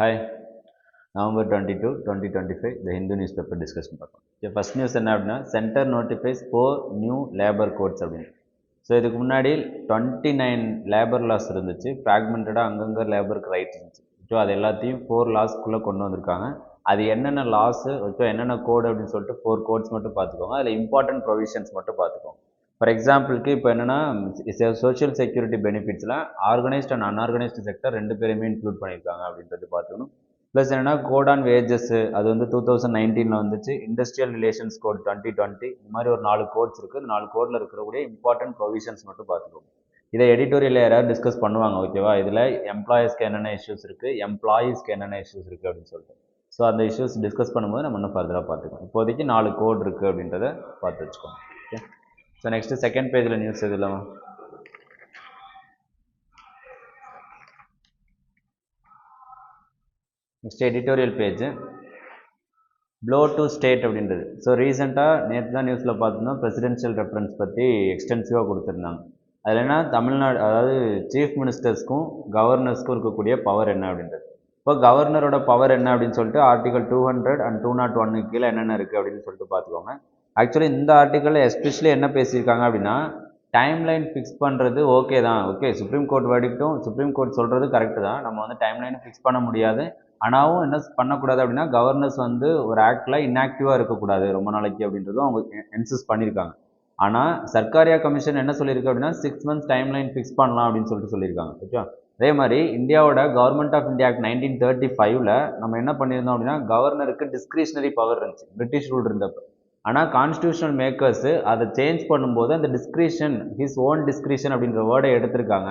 Hi, November 22, 2025, the Hindu newspaper discussion பார்க்கலாம். இப்போ first news என்ன அப்படின்னா centre notifies 4 new labour codes அப்படின்னு. ஸோ இதுக்கு முன்னாடி 29 லேபர் லாஸ் இருந்துச்சு, ஃப்ராக்மெண்டடாக அங்கங்கே லேபருக்கு ரைட் இருந்துச்சு. ஸோ அது எல்லாத்தையும் 4 லாஸ்க்குள்ளே கொண்டு வந்திருக்காங்க. அது என்னென்ன லாஸு ஸோ என்னென்ன கோடு அப்படின்னு சொல்லிட்டு 4 கோட்ஸ் மட்டும் பார்த்துக்கோங்க. அதில் இம்பார்ட்டன்ட் ப்ரொவிஷன்ஸ் மட்டும் பார்த்துக்கோங்க. ஃபார் எக்ஸாம்பிளுக்கு இப்போ என்னென்னா சோஷியல் செக்யூரிட்டி பெனிஃபிட்ஸில் ஆர்கனைஸ்ட் அண்ட் அன்ஆர்கனைஸ்டு செக்டர் ரெண்டு பேருமே இன்க்ளூட் பண்ணியிருக்காங்க அப்படின்றது பார்த்துக்கணும். ப்ளஸ் என்னென்னா கோட் ஆன் வேஜஸ் அது வந்து 2019 வந்துச்சு. இண்டஸ்ட்ரியல் ரிலேஷன்ஸ் கோட் 2020 இந்த மாதிரி ஒரு 4 கோட்ஸ் இருக்குது. இந்த 4 கோடில் இருக்கக்கூடிய இம்பார்ட்டன்ட் ப்ரொவிஷன்ஸ் மட்டும் பார்த்துக்கோங்க. இதை எடிட்டோரியலில் யாராவது டிஸ்கஸ் பண்ணுவாங்க, ஓகேவா? இதில் எம்ப்ளாயீஸ்க்கு என்னென்ன இஷ்யூஸ் இருக்குது, எம்ப்ளாயீஸ்க்கு என்னென்ன இஷ்யூஸ் இருக்குது அப்படின்னு சொல்லிட்டு. ஸோ அந்த இஷ்யூஸ் டிஸ்கஸ் பண்ணும்போது நம்ம இன்னும் ஃபர்தராக பார்த்துக்கோம். இப்போதைக்கு 4 கோட் இருக்குது அப்படின்றத பார்த்து வச்சுக்கோங்க. ஓகே. ஸோ நெக்ஸ்ட்டு செகண்ட் பேஜில் நியூஸ் எது இல்லாமல் next editorial page flow to state அப்படின்றது. ஸோ ரீசெண்டாக நேற்று தான் நியூஸில் பார்த்துருந்தோம், பிரசிடென்ஷியல் ரெஃபரன்ஸ் பற்றி எக்ஸ்டென்சிவாக கொடுத்துருந்தாங்க. அதில் என்ன தமிழ்நாடு அதாவது சீஃப் மினிஸ்டர்ஸ்க்கும் கவர்னர்ஸ்க்கும் இருக்கக்கூடிய பவர் என்ன அப்படின்றது. இப்போ கவர்னரோட பவர் என்ன அப்படின்னு சொல்லிட்டு ஆர்டிகல் 200 அண்ட் 201 கீழே என்னென்ன இருக்குது அப்படின்னு சொல்லிட்டு பார்த்துக்கோங்க. ஆக்சுவலி இந்த ஆர்டிக்கலில் எஸ்பெஷலி என்ன பேசியிருக்காங்க அப்படின்னா, டைம்லைன் ஃபிக்ஸ் பண்ணுறது ஓகே தான், ஓகே சுப்ரீம் கோர்ட் வேர்டிக்ட்டும் சுப்ரீம் கோர்ட் சொல்கிறது கரெக்டு தான், நம்ம வந்து டைம்லைனை ஃபிக்ஸ் பண்ண முடியாது. ஆனாலும் என்ன பண்ணக்கூடாது அப்படின்னா, கவர்னர்ஸ் வந்து ஒரு ஆக்டில் இன்ஆக்டிவாக இருக்கக்கூடாது ரொம்ப நாளைக்கு அப்படின்றதும் அவங்க இன்சிஸ்ட் பண்ணியிருக்காங்க. ஆனால் சர்க்காரியா கமிஷன் என்ன சொல்லியிருக்கு அப்படின்னா 6 மந்த்ஸ் டைம்லைன் ஃபிக்ஸ் பண்ணலாம் அப்படின்னு சொல்லிட்டு சொல்லியிருக்காங்க. ஓகே. அதே மாதிரி இந்தியாவோட கவர்மெண்ட் ஆஃப் இந்தியா ஆக்ட் 1935 நம்ம என்ன பண்ணியிருந்தோம் அப்படின்னா, கவர்னருக்கு டிஸ்கிரிஷனரி பவர் இருந்துச்சு பிரிட்டிஷ் ரூல் இருந்தப்போ. ஆனால் கான்ஸ்டியூஷனல் மேக்கர்ஸு அதை சேஞ்ச் பண்ணும்போது அந்த டிஸ்கிரிஷன் ஹிஸ் ஓன் டிஸ்கிரிஷன் அப்படின்ற வேர்டை எடுத்திருக்காங்க.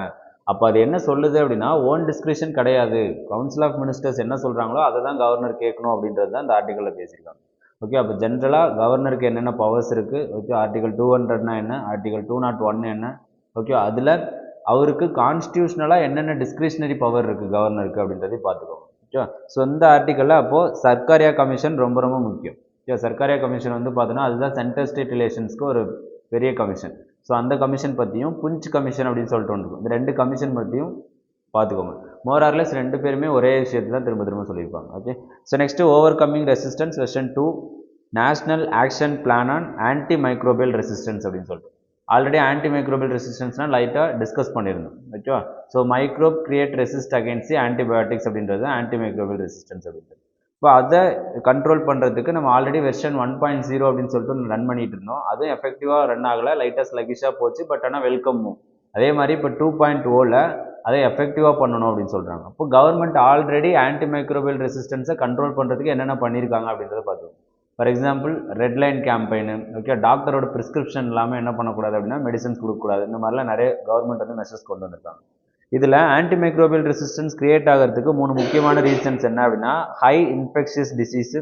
அப்போ அது என்ன சொல்லுது அப்படின்னா, ஓன் டிஸ்கிரிஷன் கிடையாது, கவுன்சில் ஆஃப் மினிஸ்டர்ஸ் என்ன சொல்கிறாங்களோ அதை தான் கவர்னர் கேட்கணும் அப்படின்றது தான் இந்த ஆர்டிக்கலில் பேசியிருக்காங்க. ஓகே. அப்போ ஜென்ரலாக கவர்னருக்கு என்னென்ன பவர்ஸ் இருக்குது, ஓகே, ஆர்டிகல் 200னா என்ன, ஆர்டிகல் 201 என்ன, ஓகே, அதில் அவருக்கு கான்ஸ்டியூஷனலாக என்னென்ன டிஸ்கிரிஷனரி பவர் இருக்குது கவர்னருக்கு அப்படின்றதையும் பார்த்துக்கோங்க. ஓகே. ஸோ இந்த ஆர்டிக்கலில் அப்போது சர்க்காரியா கமிஷன் ரொம்ப ரொம்ப முக்கியம். ஓகே. சர்க்காரியா கமிஷன் வந்து பார்த்தோன்னா அதுதான் சென்ட்ரல் ஸ்டேட் ரிலேஷன்ஸ்க்கு ஒரு பெரிய கமிஷன். ஸோ அந்த கமிஷன் பற்றியும் புஞ்ச் கமிஷன் அப்படின்னு சொல்லிட்டு ஒன்று இருக்கும். இந்த 2 கமிஷன் பற்றியும் பார்த்துக்கோங்க. மோரார்லெஸ் 2 பேருமே ஒரே விஷயத்தை தான் திரும்ப திரும்ப சொல்லியிருப்பாங்க. Okay. So next over coming resistance version 2 national action plan on anti microbial resistance அப்படின்னு சொல்லிட்டு. ஆல்ரெடி ஆன்டி மைக்ரோபியல் ரெசிஸ்டன்ஸ்னால் லைட்டாக டிஸ்கஸ் பண்ணியிருந்தோம். ஓகேவா? So microbe create resist against antibiotics அப்படின்றது ஆன்டி மைக்ரோபியல் ரெசிஸ்டன்ஸ் அப்படின்றது. இப்போ அதை கண்ட்ரோல் பண்ணுறதுக்கு நம்ம ஆல்ரெடி வெர்ஷன் 1.0 அப்படின்னு சொல்லிட்டு ரன் பண்ணிட்டு இருந்தோம். அதுவும் எஃபெக்டிவாக ரன் ஆகலை, லைட்டாக ஸ்லகிஷாக போச்சு. பட் ஆனால் வெல்கம் மூவ். அதே மாதிரி இப்போ 2.0ல அதை எஃபெக்டிவாக பண்ணணும் அப்படின்னு சொல்கிறாங்க. அப்போ கவர்மெண்ட் ஆல்ரெடி ஆன்டி மைக்ரோபியல் ரெசிஸ்டன்ஸை கண்ட்ரோல் பண்ணுறதுக்கு என்னென்ன பண்ணியிருக்காங்க அப்படின்றத பார்த்துக்கோங்க. For example red line campaign, okay, டாக்டரோட ப்ரிஸ்கிரிப்ஷன் இல்லாமல் என்ன பண்ணக்கூடாது அப்படின்னா மெடிசன்ஸ் கொடுக்கக்கூடாது. இந்த மாதிரிலாம் நிறைய கவர்மெண்ட் வந்து மெஷர்ஸ் கொண்டு வந்திருக்காங்க. இதில் ஆன்டி மைக்ரோபியல் ரெசிஸ்டன்ஸ் கிரியேட் ஆகிறதுக்கு 3 முக்கியமான ரீசன்ஸ் என்ன அப்படின்னா, high infectious disease,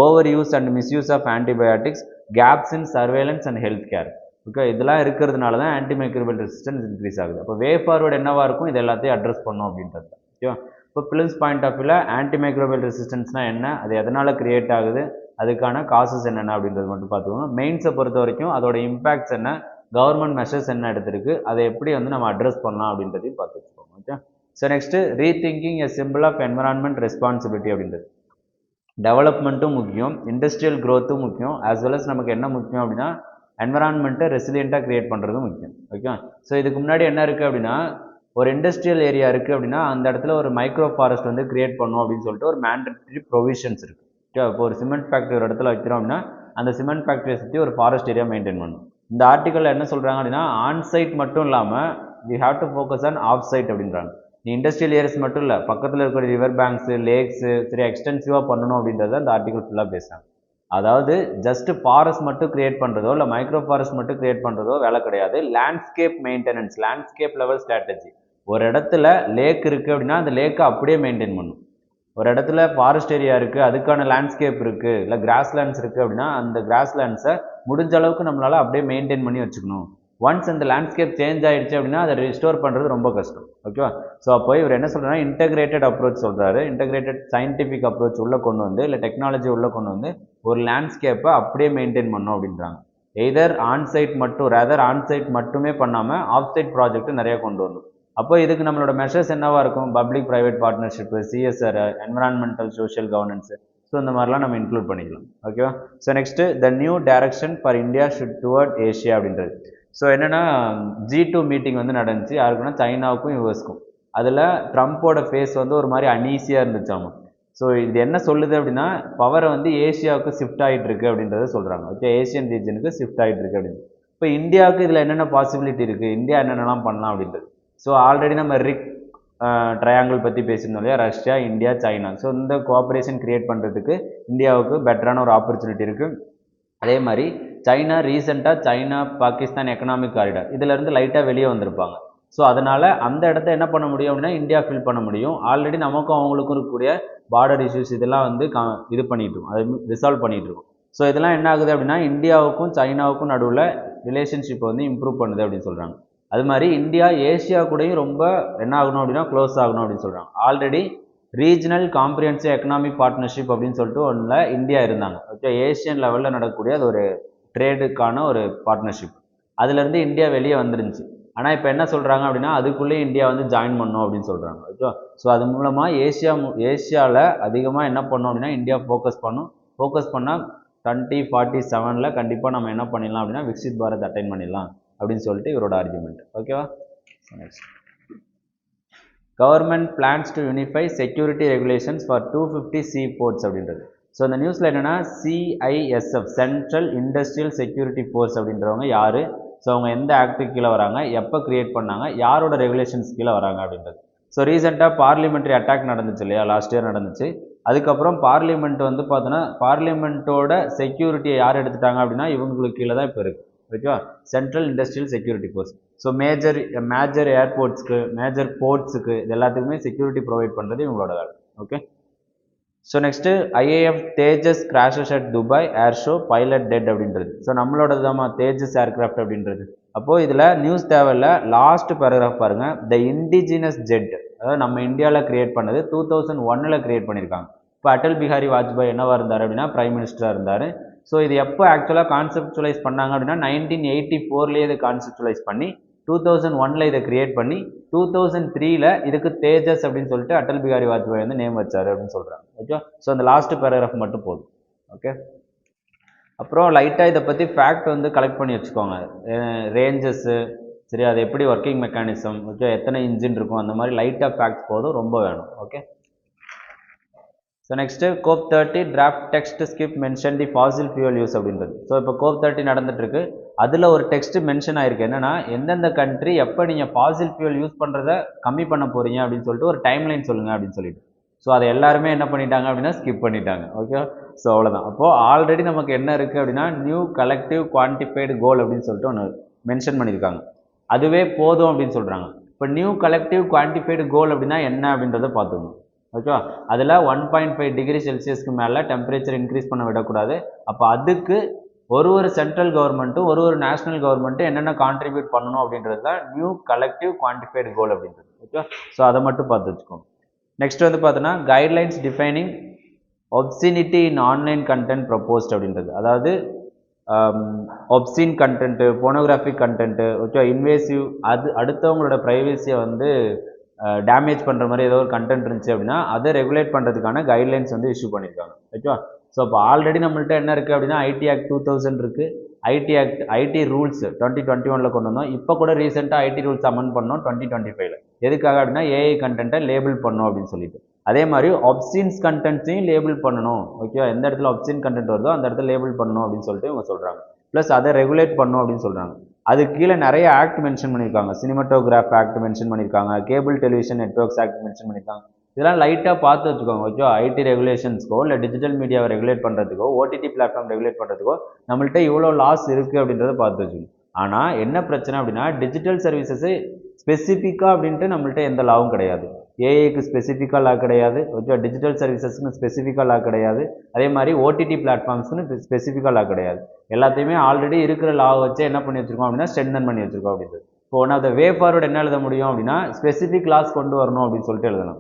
over use and misuse of antibiotics, gaps in surveillance and health care. Okay, இதெல்லாம் இருக்கிறதுனால தான் ஆன்டி மைக்ரோபியல் ரெசிஸ்டன்ஸ் இன்க்ரீஸ் ஆகுது. அப்போ வே ஃபார்வர்டு என்னவாக இருக்கும், இது எல்லாத்தையும் அட்ரஸ் பண்ணும் அப்படின்றது. ஓகேவா? இப்போ பிலிம்ஸ் பாயிண்ட் ஆஃப் வியூவில் ஆன்டி மைக்ரோபியல் ரெசிஸ்டன்ஸ்னால் என்ன, அது எதனால் கிரியேட் ஆகுது, அதுக்கான காசஸ் என்னென்ன அப்படின்றது மட்டும் பார்த்துக்கோங்க. மெயின்ஸை பொறுத்த வரைக்கும் அதோட இம்பாக்ட்ஸ் என்ன, கவர்மெண்ட் மெஷர்ஸ் என்ன எடுத்திருக்கு, அதை எப்படி வந்து நம்ம அட்ரஸ் பண்ணலாம் அப்படின்றதையும் பார்த்து வச்சுக்கோங்க. Okay. So next rethinking a simple of environment responsibility அப்படின்றது. டெவலப்மெண்ட்டும் முக்கியம், இண்டஸ்ட்ரியல் க்ரோத்தும் முக்கியம், ஆஸ் வெல் அஸ் நமக்கு என்ன முக்கியம் அப்படின்னா என்வரான்மெண்ட்டை ரெசிலியண்ட்டாக க்ரியேட் பண்ணுறதும் முக்கியம். ஓகே. ஸோ இதுக்கு முன்னாடி என்ன இருக்குது அப்படின்னா, ஒரு இண்டஸ்ட்ரியல் ஏரியா இருக்குது அப்படின்னா அந்த இடத்துல ஒரு மைக்ரோ ஃபாரஸ்ட் வந்து கிரியேட் பண்ணும் அப்படின்னு சொல்லிட்டு ஒரு மேண்டட்டரி ப்ரொவிஷன்ஸ் இருக்குது. ஓகே. இப்போ ஒரு சிமெண்ட் ஃபேக்ட்ரி ஒரு இடத்துல வைக்கிறோம் அப்படின்னா அந்த சிமெண்ட் ஃபேக்ட்ரியை சுற்றி ஒரு ஃபாரஸ்ட் ஏரியா மெயின்டைன் பண்ணணும். இந்த ஆர்டிக்கலில் என்ன சொல்கிறாங்க அப்படின்னா, ஆன்சைட் மட்டும் இல்லாமல் we have to focus on off site அப்படின்றாங்க. நீ இண்டஸ்ட்ரியல் ஏரியாஸ் மட்டும் இல்லை, பக்கத்தில் இருக்கிற ரிவர் பேங்க்ஸு, லேக்ஸு சரி எக்ஸ்டென்சிவாக பண்ணணும் அப்படின்றத இந்த ஆர்டிக்கல் ஃபுல்லாக பேசுகிறாங்க. அதாவது ஜஸ்ட் ஃபாரஸ்ட் மட்டும் கிரியேட் பண்ணுறதோ இல்லை மைக்ரோ ஃபாரஸ்ட் மட்டும் கிரியேட் பண்ணுறதோ வேலை கிடையாது. Landscape maintenance, landscape level strategy. ஒரு இடத்துல லேக் இருக்குது அப்படின்னா அந்த லேக்கை அப்படியே மெயின்டைன் பண்ணும். ஒரு இடத்துல ஃபாரஸ்ட் ஏரியா இருக்குது, அதுக்கான லேண்ட்ஸ்கேப் இருக்குது, இல்லை கிராஸ் லேண்ட்ஸ் இருக்குது அப்படின்னா அந்த கிராஸ் லேண்ட்ஸை முடிஞ்ச அளவுக்கு நம்மளால் அப்படியே மெயின்டைன் பண்ணி வச்சுக்கணும். ஒன்ஸ் அந்த லேண்ட்ஸ்கேப் சேஞ்ச் ஆகிடுச்சு அப்படின்னா அதை ரிஸ்டோர் பண்ணுறது ரொம்ப கஷ்டம். ஓகேவா? ஸோ அப்போ இவர் என்ன சொல்கிறாருன்னா இன்டெகிரேட்டட் அப்ரோச் சொல்கிறாரு. இன்டெகிரேட்டட் சயின்டிஃபிக் அப்ரோச் உள்ளே கொண்டு வந்து இல்லை டெக்னாலஜி உள்ளே கொண்டு வந்து ஒரு லேண்ட்ஸ்கேப்பை அப்படியே மெயின்டைன் பண்ணணும் அப்படின்றாங்க. எய்தர் ஆன்சைட் மட்டும் ரேதர் ஆன்சைட் மட்டுமே பண்ணாமல் ஆஃப் சைட் ப்ராஜெக்ட் நிறைய கொண்டு வரணும். அப்போ இதுக்கு நம்மளோட மெஷர்ஸ் என்னவா இருக்கும்? Public private partnership, CSR, environmental social governance. So இந்த மாதிரிலாம் நம்ம இன்க்ளூட் பண்ணிக்கலாம். ஓகேவா? So next the new direction for India should toward Asia அப்படின்றது. ஸோ என்னென்னா G2 மீட்டிங் வந்து நடந்துச்சு யாருக்குன்னா சைனாவுக்கும் யூஎஸ்க்கும். அதில் ட்ரம்ப்போட ஃபேஸ் வந்து ஒரு மாதிரி அன்ஈஸியாக இருந்துச்சாமா. ஸோ இது என்ன சொல்லுது அப்படின்னா பவரை வந்து ஏஷியாவுக்கு ஷிஃப்ட் ஆகிட்டு இருக்கு அப்படின்றத சொல்கிறாங்க. ஓகே, ஏஷியன் ரீஜனுக்கு ஷிஃப்ட் ஆகிட்டு இருக்கு அப்படின்னு. இப்போ இந்தியாவுக்கு இதில் என்னென்ன பாசிபிலிட்டி இருக்குது, இந்தியா என்னென்னலாம் பண்ணலாம் அப்படின்றது. ஸோ ஆல்ரெடி நம்ம ரிக் ட்ரையாங்கிள் பற்றி பேசியிருந்தோம் இல்லையா, ரஷ்யா, இந்தியா, சைனா. ஸோ இந்த கோஆப்ரேஷன் கிரியேட் பண்ணுறதுக்கு இந்தியாவுக்கு பெட்டரான ஒரு ஆப்பர்ச்சுனிட்டி இருக்குது. அதே மாதிரி சைனா ரீசெண்டாக சைனா பாகிஸ்தான் எக்கனாமிக் காரிடார் இதிலேருந்து லைட்டாக வெளியே வந்திருப்பாங்க. ஸோ அதனால் அந்த இடத்த என்ன பண்ண முடியும் அப்படின்னா இந்தியா ஃபில் பண்ண முடியும். ஆல்ரெடி நமக்கும் அவங்களுக்கும் இருக்கக்கூடிய பார்டர் இஷ்யூஸ் இதெல்லாம் வந்து இது பண்ணிகிட்டு இருக்கோம், அதை ரிசால்வ் பண்ணிகிட்டு இருக்கோம். ஸோ இதெல்லாம் என்ன ஆகுது அப்படின்னா இந்தியாவுக்கும் சைனாவுக்கும் நடுவில் ரிலேஷன்ஷிப்பை வந்து இம்ப்ரூவ் பண்ணுது அப்படின்னு சொல்கிறாங்க. அது மாதிரி இந்தியா ஏஷியா கூடயும் ரொம்ப என்ன ஆகணும் அப்படின்னா க்ளோஸ் ஆகணும் அப்படின்னு சொல்கிறாங்க. Already regional comprehensive economic partnership அப்படின்னு சொல்லிட்டு ஒன்றில் இந்தியா இருந்தாங்க. ஓகே, ஏஷியன் லெவலில் நடக்கக்கூடிய அது ஒரு ட்ரேடுக்கான ஒரு பார்ட்னர்ஷிப். அதுலேருந்து இந்தியா வெளியே வந்துருந்துச்சு. ஆனால் இப்போ என்ன சொல்கிறாங்க அப்படின்னா அதுக்குள்ளேயே இந்தியா வந்து ஜாயின் பண்ணணும் அப்படின்னு சொல்கிறாங்க. ஓகே, ஸோ அது மூலமாக ஏஷியாவில் அதிகமாக என்ன பண்ணோம் அப்படின்னா இந்தியா ஃபோக்கஸ் பண்ணால் 2047 கண்டிப்பாக நம்ம என்ன பண்ணிடலாம் அப்படின்னா விக்சித் பாரத் அட்டைன் பண்ணிடலாம் அப்படின்னு சொல்லிட்டு இவரோட ஆர்குமெண்ட். ஓகேவா? Next, government plans to unify security regulations for 250 sea ports அப்படின்றது. ஸோ இந்த நியூஸில் என்னென்னா CISF central industrial security force அப்படின்றவங்க யார், ஸோ அவங்க எந்த ஆக்டுக்கு கீழே வராங்க, எப்போ கிரியேட் பண்ணாங்க, யாரோட ரெகுலேஷன்ஸ் கீழே வராங்க அப்படின்றது. ஸோ ரீசெண்டாக பார்லிமெண்ட்ரி அட்டாக் நடந்துச்சு இல்லையா, லாஸ்ட் இயர் நடந்துச்சு. அதுக்கப்புறம் பார்லிமெண்ட் வந்து பார்த்தோன்னா பார்லிமெண்ட்டோட செக்யூரிட்டியை யார் எடுத்துட்டாங்க அப்படின்னா இவங்களுக்கு கீழே தான் இப்போ இருக்குது. ஓகேவா? Central industrial security force. So major ஏர்போர்ட்ஸ்க்கு, மேஜர் போர்ட்ஸுக்கு இது எல்லாத்துக்குமே செக்யூரிட்டி ப்ரொவைட் பண்ணுறது இவங்களோட வேலை. Okay, so next IAF Tejas crashes at Dubai air show pilot dead அப்படின்றது. ஸோ நம்மளோட தாம்மா தேஜஸ் ஏர்கிராஃப்ட் அப்படின்றது. அப்போது இதில் நியூஸ் தேவையில்ல, லாஸ்ட் பேராகிராஃப் பாருங்கள். த இண்டிஜினஸ் ஜெட், அதாவது நம்ம இந்தியாவில் கிரியேட் பண்ணது 2001 கிரியேட் பண்ணியிருக்காங்க. இப்போ அடல் பிஹாரி வாஜ்பாய் என்னவாக இருந்தார் அப்படின்னா பிரைம் மினிஸ்டராக இருந்தார். ஸோ இது எப்போ ஆக்சுவலாக கான்செப்டுவலைஸ் பண்ணாங்க அப்படின்னா 1984 இதை கான்செப்டுவலைஸ் பண்ணி 2001 இதை கிரியேட் பண்ணி 2003 இதுக்கு தேஜஸ் அப்படின்னு சொல்லிட்டு அடல் பிஹாரி வாஜ்பாய் வந்து நேம் வச்சார் அப்படின்னு சொல்கிறாங்க. ஓகே, ஸோ அந்த லாஸ்ட் பேராகிராஃப் மட்டும் போதும். ஓகே, அப்புறம் லைட்டாக இதை பற்றி ஃபேக்ட் வந்து கலெக்ட் பண்ணி வச்சுக்கோங்க. ரேஞ்சஸ்ஸு, சரி, அது எப்படி ஒர்க்கிங் மெக்கானிசம், ஓகே, எத்தனை இன்ஜின் இருக்கும், அந்த மாதிரி லைட்டாக ஃபேக்ட் போதும், ரொம்ப வேணும். Okay, so next COP 30 draft text skip mention தி ஃபாசில் ஃபியூல் யூஸ் அப்படின்றது. ஸோ இப்போ COP 30 நடந்துட்டுருக்கு. அதில் ஒரு டெக்ஸ்ட் மென்ஷன் ஆயிருக்கு. என்னென்னா எந்தெந்த கண்ட்ரி எப்போ நீங்கள் ஃபாசில் ஃபியூல் யூஸ் பண்ணுறத கம்மி பண்ண போகிறீங்க அப்படின்னு சொல்லிட்டு ஒரு டைம்லைன் சொல்லுங்கள் அப்படின்னு சொல்லிட்டு. ஸோ அதை எல்லாருமே என்ன பண்ணிட்டாங்க அப்படின்னா ஸ்கிப் பண்ணிட்டாங்க. ஓகே, ஸோ அவ்வளோதான். அப்போது ஆல்ரெடி நமக்கு என்ன இருக்குது அப்படின்னா நியூ கலெக்டிவ் குவான்டிஃபைடு கோல் அப்படின்னு சொல்லிட்டு ஒன்று மென்ஷன் பண்ணியிருக்காங்க. அதுவே போதும் அப்படின்னு சொல்கிறாங்க. இப்போ நியூ கலெக்டிவ் குவான்டிஃபைடு கோல் அப்படின்னா என்ன அப்படின்றத பார்த்துக்கணும். ஓகேவா? அதில் 1.5 டிகிரி செல்சியஸ்க்கு மேலே டெம்பரேச்சர் இன்க்ரீஸ் பண்ண விடக்கூடாது. அப்போ அதுக்கு ஒரு சென்ட்ரல் கவர்மெண்ட்டும் ஒரு நேஷனல் கவர்மெண்ட்டும் என்னென்ன கான்ட்ரிபியூட் பண்ணணும் அப்படின்றது தான் நியூ கலெக்டிவ் குவான்டிஃபைடு கோல் அப்படின்றது. ஓகே, ஸோ அதை மட்டும் பார்த்து வச்சுக்கோங்க. நெக்ஸ்ட் வந்து பார்த்தோன்னா guidelines defining obscenity in online content proposed அப்படின்றது. அதாவது obscene content, pornographic content, okay, invasive, அது அடுத்தவங்களோட ப்ரைவசியை வந்து டேமேஜ் பண்ணுற மாதிரி ஏதோ ஒரு கண்டென்ட் இருந்துச்சு அப்படின்னா அதை ரெகுலேட் பண்ணுறதுக்கான கைட்லைன்ஸ் வந்து இஷ்யூ பண்ணியிருக்காங்க. ஓகேவா? ஸோ இப்போ ஆல்ரெடி நம்மள்ட்ட என்ன இருக்குது அப்படின்னா ஐடி ஆக்ட் 2000 இருக்குது. ஐடி ரூல்ஸ் 2021 கொண்டு வந்தோம். இப்போ கூட ரீசெண்டாக ஐடி ரூல்ஸ் அமெண்ட் பண்ணோம் 2025. எதுக்காக அப்படின்னா ஏஐ கண்டென்ட்டை லேபிள் பண்ணணும் அப்படின்னு சொல்லிட்டு. அதே மாதிரி ஆப்ஷன்ஸ் கண்டென்ட்ஸையும் லேபிள் பண்ணணும். ஓகேவா? எந்த இடத்துல ஆப்ஷன் கண்டென்ட் வருதோ அந்த இடத்துல லேபிள் பண்ணணும் அப்படின்னு சொல்லிட்டு இவங்க சொல்கிறாங்க. ப்ளஸ் அதை ரெகுலேட் பண்ணணும் அப்படின்னு சொல்கிறாங்க. அதுக்கு கீழே நிறைய ஆக்ட் மென்ஷன் பண்ணியிருக்காங்க. சினிமாட்டோகிராஃப் ஆக்ட் மென்ஷன் பண்ணியிருக்காங்க, cable television networks act mention பண்ணியிருக்காங்க. இதெல்லாம் லைட்டாக பார்த்து வச்சுக்கோங்க. ஓகே, ஐடி ரெகுலேஷன்ஸ்க்கோ இல்லை டிஜிட்டல் மீடியாவை ரெகுலேட் பண்ணுறதுக்கோ ஓடிடி பிளாட்ஃபார்ம் ரெகுலேட் பண்ணுறதுக்கோ நம்மள்ட்ட இவ்வளோ லாஸ் இருக்குது அப்படின்றத பார்த்து வச்சுக்கணும். ஆனால் என்ன பிரச்சனை அப்படின்னா டிஜிட்டல் சர்வீசஸு ஸ்பெசிஃபிக்காக அப்படின்ட்டு நம்மள்ட்ட எந்த லாவும் கிடையாது. ஏஐக்கு ஸ்பெசிஃபிக்காக லா கிடையாது. ஓகே, டிஜிட்டல் சர்வீசஸ்க்கு ஸ்பெசிஃபிக்காக லா கிடையாது. அதே மாதிரி ஓடிடி பிளாட்ஃபார்ம்ஸ்க்கு ஸ்பெசிஃபிக்காக லா கிடையாது. எல்லாத்தையுமே ஆல்ரெடி இருக்கிற லாவை வச்சு என்ன பண்ணி வச்சுருக்கோம் அப்படின்னா ஸ்ட்ரென்தன் பண்ணி வச்சுருக்கோம் அப்படின்றது. இப்போ one of the way forward என்ன எழுத முடியும் அப்படின்னா ஸ்பெசிஃபிக் லாஸ் கொண்டு வரணும் அப்படின்னு சொல்லிட்டு எழுதணும்.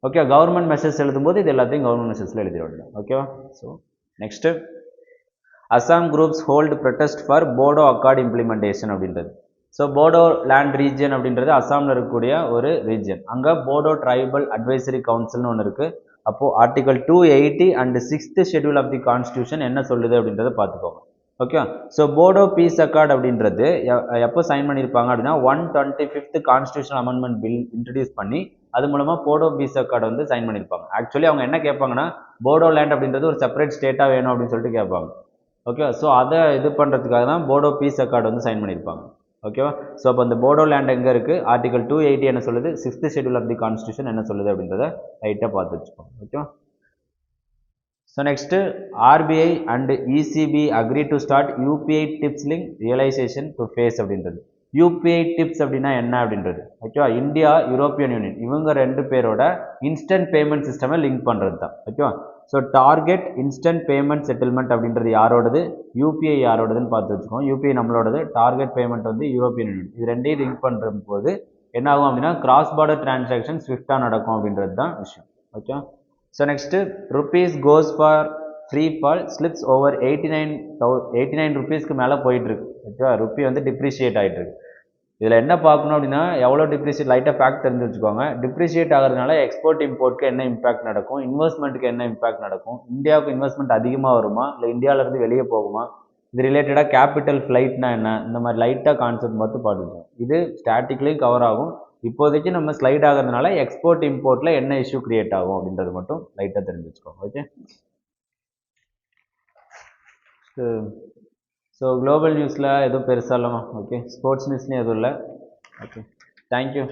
ஓகே, கவர்மெண்ட் மெசேஜ் எழுதும்போது இது எல்லாத்தையும் கவர்மெண்ட் மெசேஜில் எழுதி விடணும். ஓகேவா? So next Assam groups hold protest for Bodo Accord implementation அப்படின்றது. ஸோ போடோ லேண்ட் ரீஜியன் அப்படின்றது அஸ்ஸாமில் இருக்கக்கூடிய ஒரு ரீஜியன். அங்கே போடோ ட்ரைபல் அட்வைசரி கவுன்சில்னு ஒன்று இருக்குது. அப்போது article 280 and 6th schedule of the constitution என்ன சொல்லுது அப்படின்றத பார்த்துக்கோங்க. Okay. So Bodo peace accord அப்படின்றது எப்போ சைன் பண்ணியிருப்பாங்க அப்படின்னா 125th constitution amendment bill introduce பண்ணி அது மூலமாக போடோ பீஸ் அக்கார்டு வந்து சைன் பண்ணியிருப்பாங்க. ஆக்சுவலி அவங்க என்ன கேட்பாங்கன்னா போடோ லேண்ட் அப்படின்றது ஒரு செப்பரேட் ஸ்டேட்டாக வேணும் அப்படின்னு சொல்லிட்டு கேட்பாங்க. ஓகே. ஸோ அதை இது பண்ணுறதுக்காக தான் போடோ பீஸ் அக்கார்டு வந்து சைன் பண்ணியிருப்பாங்க. ஓகேவா. ஸோ அப்போ அந்த போடோ லேண்ட் எங்கே இருக்குது, ஆர்டிகல் 280 என்ன சொல்லுது, 6th schedule of the constitution என்ன சொல்லுது அப்படின்றத ரைட்டாக பார்த்து வச்சுக்கோங்க. ஓகேவா. So next RBI and ECB agree to start UPI TIPS link realisation to phase அப்படின்றது. யூபிஐ டிப்ஸ் அப்படின்னா என்ன அப்படின்றது. ஓகேவா. இந்தியா யூரோப்பியன் யூனியன் இவங்க 2 பேரோட இன்ஸ்டன்ட் பேமெண்ட் சிஸ்டமை லிங்க் பண்ணுறது தான். ஓகேவா. So target instant payment settlement அப்படின்றது யாரோடது, யூபிஐ யாரோடதுன்னு பார்த்து வச்சுக்கோம். யூபிஐ நம்மளோடது, டார்கெட் பேமெண்ட் வந்து யூரோப்பியன் யூனியன். இது ரெண்டையும் லிங்க் பண்ணுற போது என்ன ஆகும் அப்படின்னா கிராஸ் பார்டர் டிரான்சாக்ஷன் ஸ்விஃப்டாக நடக்கும் அப்படின்றது தான் விஷயம். Okay. So next rupees goes for free fall slips over 89 ருபீஸ்க்கு மேலே போயிட்டுருக்கு. ஓகேவா. ருப்பி வந்து டிப்ரிஷியேட் ஆகிட்டு இருக்கு. இதில் என்ன பார்க்கணும் அப்படின்னா எவ்வளோ டிப்ரிஷியேட் லைட்டாக ஃபேக்ட் தெரிஞ்சு வச்சுக்கோங்க. டிப்ரிஷியேட் ஆகிறதுனால எக்ஸ்போர்ட் இம்போர்ட்க்கு என்ன இம்பாக்ட் நடக்கும், இன்வெஸ்ட்மெண்ட்டுக்கு என்ன இம்பாக்ட் நடக்கும், இந்தியாவுக்கு இன்வெஸ்ட்மெண்ட் அதிகமாக வருமா இல்லை இந்தியாவிலேருந்து வெளியே போகுமா, இது ரிலேட்டடாக கேபிட்டல் ஃப்ளைட்னா என்ன, இந்த மாதிரி லைட்டாக கான்செப்ட் மட்டும் பார்த்துக்கோங்க. இது ஸ்டாட்டிக்லேயும் கவர் ஆகும். இப்போதைக்கு நம்ம ஸ்லைட் ஆகிறதுனால எக்ஸ்போர்ட் இம்போர்ட்டில் என்ன இஷ்யூ கிரியேட் ஆகும் அப்படின்றது மட்டும் லைட்டாக தெரிஞ்சு வச்சுக்கோங்க. ஓகே. ஸோ குளோபல் நியூஸில் எதுவும் பெருசாக இல்லாமல் ஓகே. ஸ்போர்ட்ஸ் நியூஸ்லேயும் எதுவும் இல்லை. ஓகே. தேங்க்யூ.